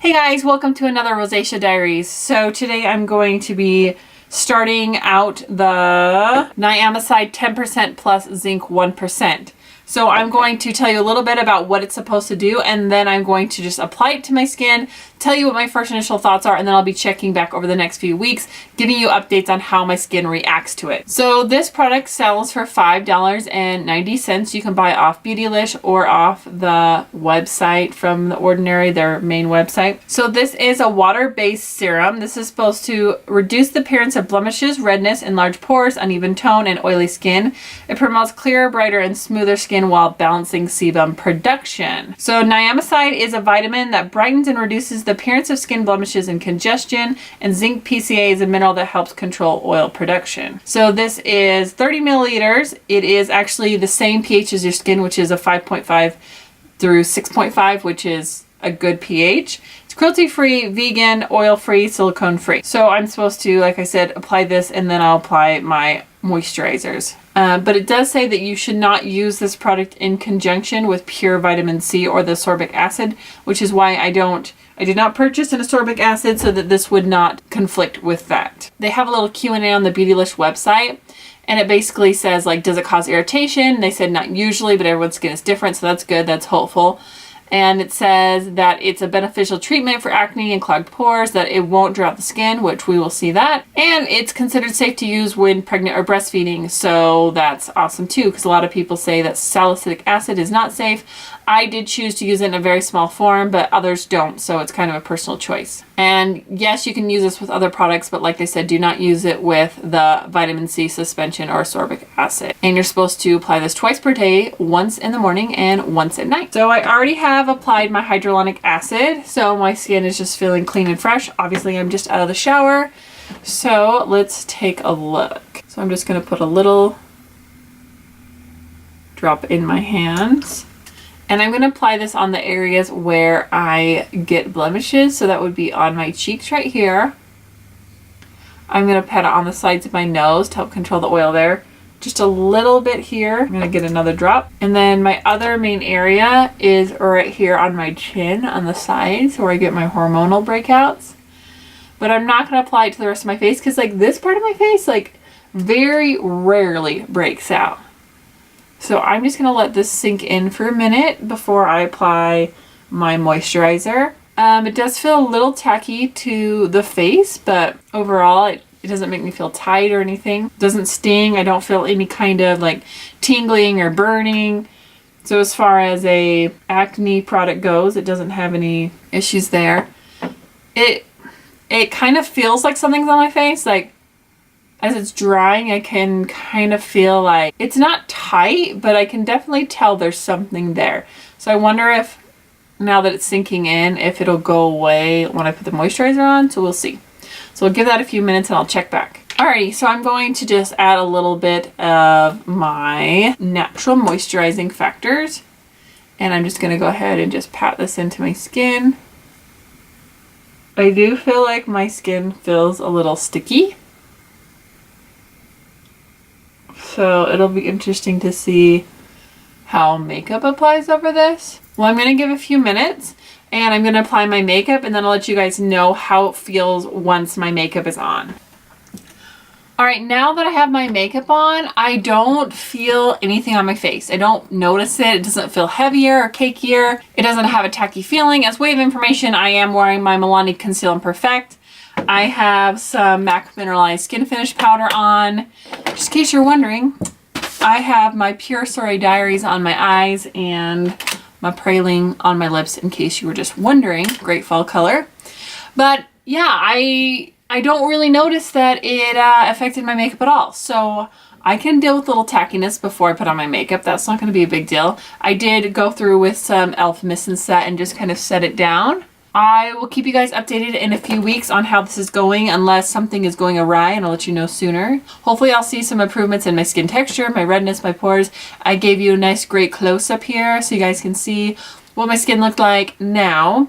Hey guys, welcome to another Rosacea Diaries. So today I'm going to be starting out the Niacimamide 10% plus zinc 1%. So I'm going to tell you a little bit about what it's supposed to do, and then I'm going to just apply it to my skin, tell you what my first initial thoughts are, and then I'll be checking back over the next few weeks, giving you updates on how my skin reacts to it. So this product sells for $5.90. You can buy it off Beautylish or off the website from The Ordinary, their main website. So this is a water-based serum. This is supposed to reduce the appearance of blemishes, redness, enlarged pores, uneven tone, and oily skin. It promotes clearer, brighter, and smoother skin while balancing sebum production. So niacimamide is a vitamin that brightens and reduces the appearance of skin blemishes and congestion, and zinc PCA is a mineral that helps control oil production. So this is 30 milliliters. It is actually the same pH as your skin, which is a 5.5 through 6.5, which is a good pH. It's cruelty-free, vegan, oil-free, silicone-free. So I'm supposed to, like I said, apply this, and then I'll apply my moisturizers. But it does say that you should not use this product in conjunction with pure vitamin C or the ascorbic acid, which is why I did not purchase an ascorbic acid, so that this would not conflict with that. They have a little Q&A on the Beautylish website, and it basically says, like, does it cause irritation? They said not usually, but everyone's skin is different, so that's good, that's hopeful. And it says that it's a beneficial treatment for acne and clogged pores, that it won't dry out the skin, which we will see that. And it's considered safe to use when pregnant or breastfeeding, so that's awesome too, because a lot of people say that salicylic acid is not safe. I did choose to use it in a very small form, but others don't, so it's kind of a personal choice. And yes, you can use this with other products, but like they said, do not use it with the vitamin C suspension or ascorbic acid. And you're supposed to apply this twice per day, once in the morning and once at night. So I already have applied my hyaluronic acid, so my skin is just feeling clean and fresh. Obviously, I'm just out of the shower, so let's take a look. So I'm just going to put a little drop in my hands. And I'm going to apply this on the areas where I get blemishes. So that would be on my cheeks right here. I'm going to pat it on the sides of my nose to help control the oil there. Just a little bit here. I'm going to get another drop. And then my other main area is right here on my chin on the sides where I get my hormonal breakouts. But I'm not going to apply it to the rest of my face because, like, this part of my face, like, very rarely breaks out. So I'm just going to let this sink in for a minute before I apply my moisturizer. It does feel a little tacky to the face, but overall it doesn't make me feel tight or anything. It doesn't sting. I don't feel any kind of like tingling or burning. So as far as a acne product goes, it doesn't have any issues there. It kind of feels like something's on my face, like as it's drying, I can kind of feel like it's not tight, but I can definitely tell there's something there. So I wonder if, now that it's sinking in, if it'll go away when I put the moisturizer on. So we'll see. So we'll give that a few minutes and I'll check back. Alrighty, so I'm going to just add a little bit of my natural moisturizing factors. And I'm just going to go ahead and just pat this into my skin. I do feel like my skin feels a little sticky. So it'll be interesting to see how makeup applies over this. Well, I'm going to give a few minutes and I'm going to apply my makeup, and then I'll let you guys know how it feels once my makeup is on. Alright, now that I have my makeup on, I don't feel anything on my face. I don't notice it. It doesn't feel heavier or cakier. It doesn't have a tacky feeling. As way of information, I am wearing my Milani Conceal and Perfect. I have some MAC Mineralized Skin Finish powder on. Just in case you're wondering, I have my Pure Sorry Diaries on my eyes and my Praline on my lips, in case you were just wondering. Great fall color. But yeah, I don't really notice that it affected my makeup at all. So I can deal with a little tackiness before I put on my makeup. That's not going to be a big deal. I did go through with some e.l.f. Mist and Set and just kind of set it down. I will keep you guys updated in a few weeks on how this is going, unless something is going awry, and I'll let you know sooner. Hopefully I'll see some improvements in my skin texture, my redness, my pores. I gave you a nice great close-up here so you guys can see what my skin looked like now.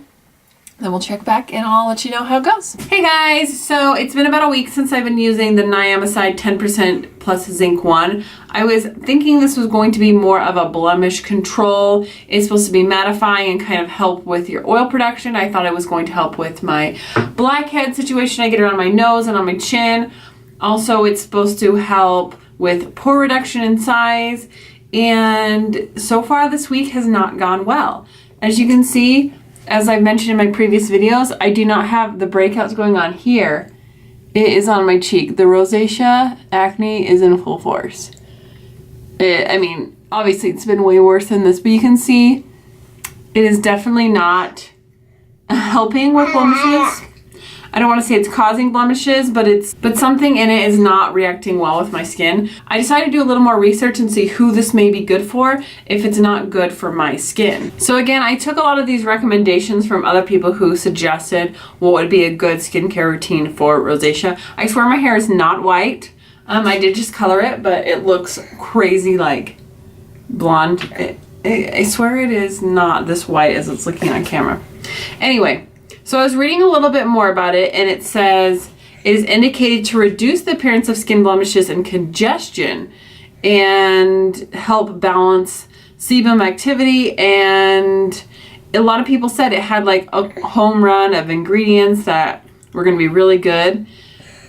Then we'll check back and I'll let you know how it goes. Hey guys, so it's been about a week since I've been using the Niacimamide 10% plus zinc 1. I was thinking this was going to be more of a blemish control. It's supposed to be mattifying and kind of help with your oil production. I thought it was going to help with my blackhead situation I get around my nose and on my chin. Also, it's supposed to help with pore reduction in size. And so far this week has not gone well. As you can see, as I've mentioned in my previous videos, I do not have the breakouts going on here. It is on my cheek. The rosacea acne is in full force. I mean, obviously it's been way worse than this, but you can see it is definitely not helping with blemishes. I don't want to say it's causing blemishes, but something in it is not reacting well with my skin. I decided to do a little more research and see who this may be good for if it's not good for my skin. So again, I took a lot of these recommendations from other people who suggested what would be a good skincare routine for rosacea. I swear my hair is not white. I did just color it, but it looks crazy like blonde. I swear it is not this white as it's looking on camera. Anyway. So I was reading a little bit more about it, and it says it is indicated to reduce the appearance of skin blemishes and congestion and help balance sebum activity. And a lot of people said it had like a home run of ingredients that were going to be really good.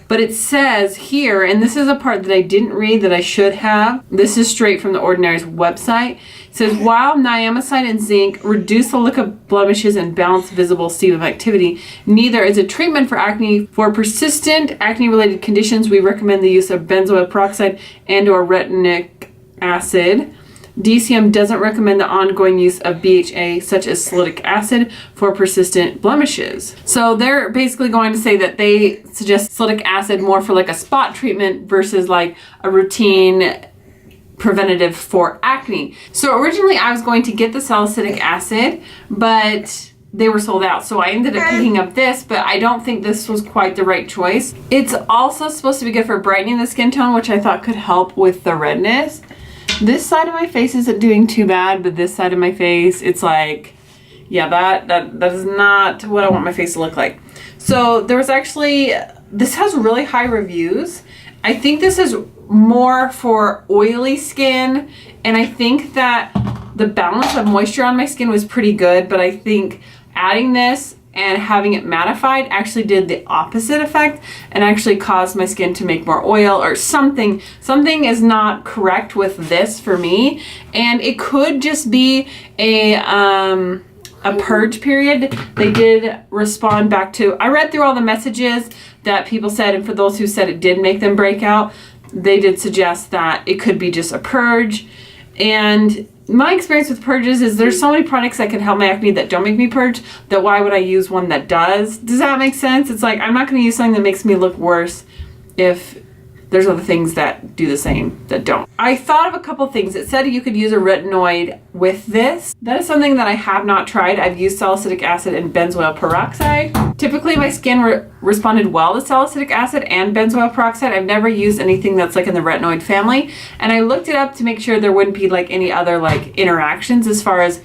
But it says here, and this is a part that I didn't read that I should have. This is straight from the Ordinary's website. It says, while niacimamide and zinc reduce the look of blemishes and balance visible sebum activity, neither is a treatment for acne. For persistent acne-related conditions, we recommend the use of benzoyl peroxide and/or retinoic acid. DCM doesn't recommend the ongoing use of BHA, such as salicylic acid, for persistent blemishes. So they're basically going to say that they suggest salicylic acid more for like a spot treatment versus like a routine preventative for acne. So originally I was going to get the salicylic acid, but they were sold out. So I ended up picking up this, but I don't think this was quite the right choice. It's also supposed to be good for brightening the skin tone, which I thought could help with the redness. This side of my face isn't doing too bad, but this side of my face, it's like, yeah, that is not what I want my face to look like. So there was actually, this has really high reviews. I think this is more for oily skin, and I think that the balance of moisture on my skin was pretty good, but I think adding this and having it mattified actually did the opposite effect and actually caused my skin to make more oil or something. Something is not correct with this for me, and it could just be a purge period. They did respond back to, I read through all the messages that people said, and for those who said it did make them break out, they did suggest that it could be just a purge. And my experience with purges is there's so many products that can help my acne that don't make me purge, that why would I use one that does? Does that make sense? It's like, I'm not going to use something that makes me look worse if there's other things that do the same that don't. I thought of a couple things. It said you could use a retinoid with this. That is something that I have not tried. I've used salicylic acid and benzoyl peroxide. Typically my skin responded well to salicylic acid and benzoyl peroxide. I've never used anything that's like in the retinoid family. And I looked it up to make sure there wouldn't be like any other like interactions as far as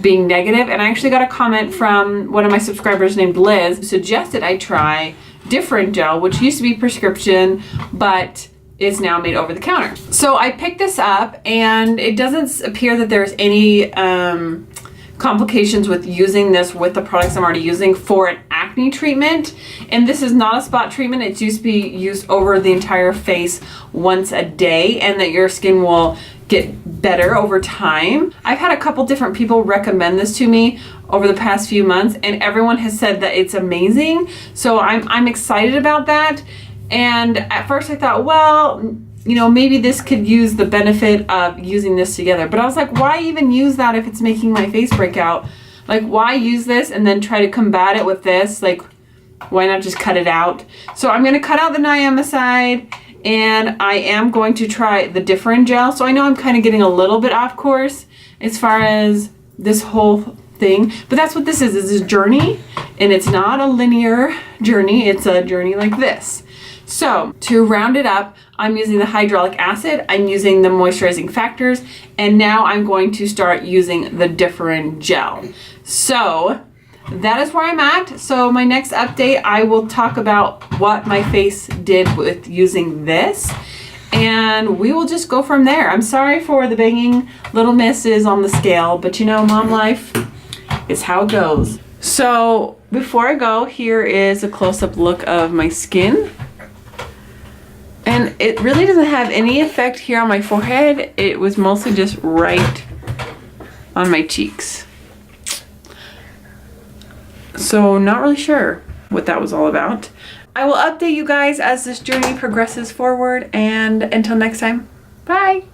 being negative. And I actually got a comment from one of my subscribers named Liz who suggested I try Differn gel, which used to be prescription, but is now made over the counter. So I picked this up, and it doesn't appear that there's any complications with using this with the products I'm already using for an acne treatment. And this is not a spot treatment. It's used to be used over the entire face once a day, and that your skin will get better over time. I've had a couple different people recommend this to me over the past few months, and everyone has said that it's amazing. So I'm excited about that. And at first I thought, well, you know, maybe this could use the benefit of using this together. But I was like, why even use that if it's making my face break out? Like, why use this and then try to combat it with this? Like, why not just cut it out? So I'm going to cut out the niacimamide, and I am going to try the Differn gel. So I know I'm kind of getting a little bit off course as far as this whole thing, but that's what this is. It's a journey, and it's not a linear journey. It's a journey like this. So to round it up, I'm using the hyaluronic acid, I'm using the moisturizing factors, and now I'm going to start using the Differn gel. So that is where I'm at. So my next update, I will talk about what my face did with using this. And we will just go from there. I'm sorry for the banging little misses on the scale, but you know, mom life is how it goes. So before I go, here is a close-up look of my skin. And it really doesn't have any effect here on my forehead. It was mostly just right on my cheeks. So not really sure what that was all about. I will update you guys as this journey progresses forward, and until next time, bye.